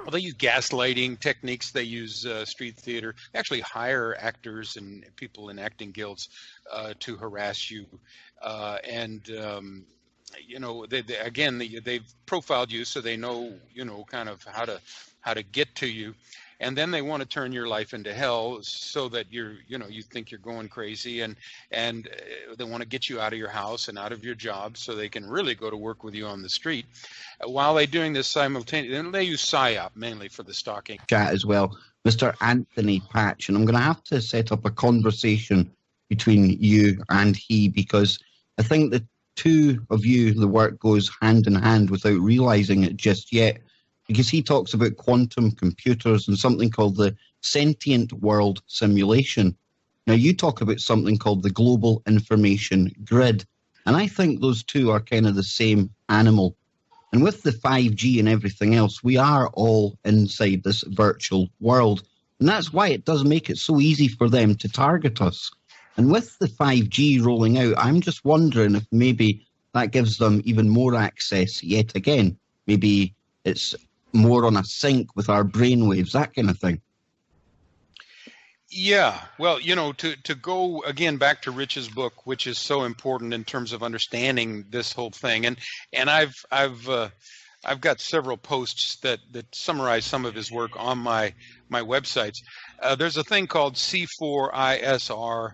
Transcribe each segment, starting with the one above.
Well, they use gaslighting techniques. They use street theater. They actually hire actors and people in acting guilds to harass you. And you know, again, they've profiled you, so they know, you know, kind of how to get to you. And then they want to turn your life into hell, so that you know, you think you're going crazy, and they want to get you out of your house and out of your job, so they can really go to work with you on the street. While they're doing this simultaneously, and they use PSYOP mainly for the stalking. Chat as well, Mr. Anthony Patch, and I'm going to have to set up a conversation between you and he, because I think the two of you, the work goes hand in hand without realizing it just yet, because he talks about quantum computers and something called the sentient world simulation. Now, you talk about something called the global information grid, and I think those two are kind of the same animal. And with the 5G and everything else, we are all inside this virtual world. And that's why it does make it so easy for them to target us. And with the 5G rolling out, I'm just wondering if maybe that gives them even more access yet again. Maybe it's more on a sync with our brainwaves, that kind of thing. Yeah, well, you know, to go again back to Rich's book, which is so important in terms of understanding this whole thing, and I've got several posts that summarize some of his work on my websites. There's a thing called C4ISR,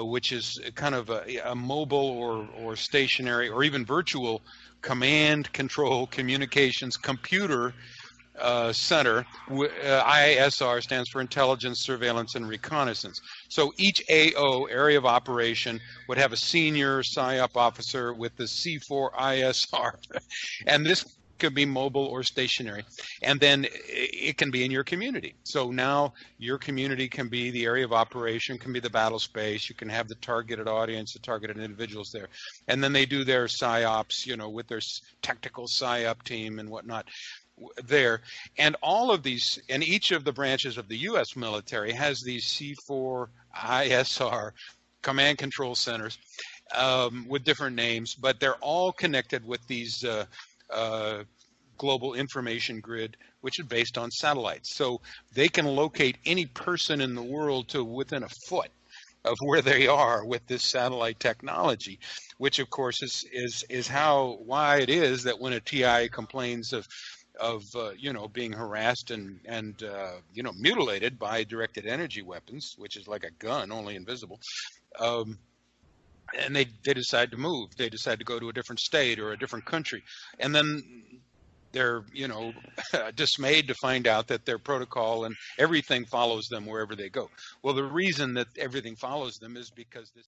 which is kind of a mobile or stationary or even virtual command, control, communications, computer center. ISR stands for Intelligence, Surveillance, and Reconnaissance. So each AO, area of operation, would have a senior PSYOP officer with the C4ISR. And this could be mobile or stationary. And then it can be in your community. So now your community can be the area of operation, can be the battle space. You can have the targeted audience, the targeted individuals there. And then they do their PSYOPs, you know, with their tactical PSYOP team and whatnot there. And all of these, and each of the branches of the U.S. military has these C4ISR command control centers with different names, but they're all connected with these global information grid, which is based on satellites. So they can locate any person in the world to within a foot of where they are with this satellite technology, which of course is why it is that when a TI complains of you know, being harassed and you know, mutilated by directed energy weapons, which is like a gun, only invisible, and they decide to move. They decide to go to a different state or a different country, and then they're, you know, dismayed to find out that their protocol and everything follows them wherever they go. Well, the reason that everything follows them is because this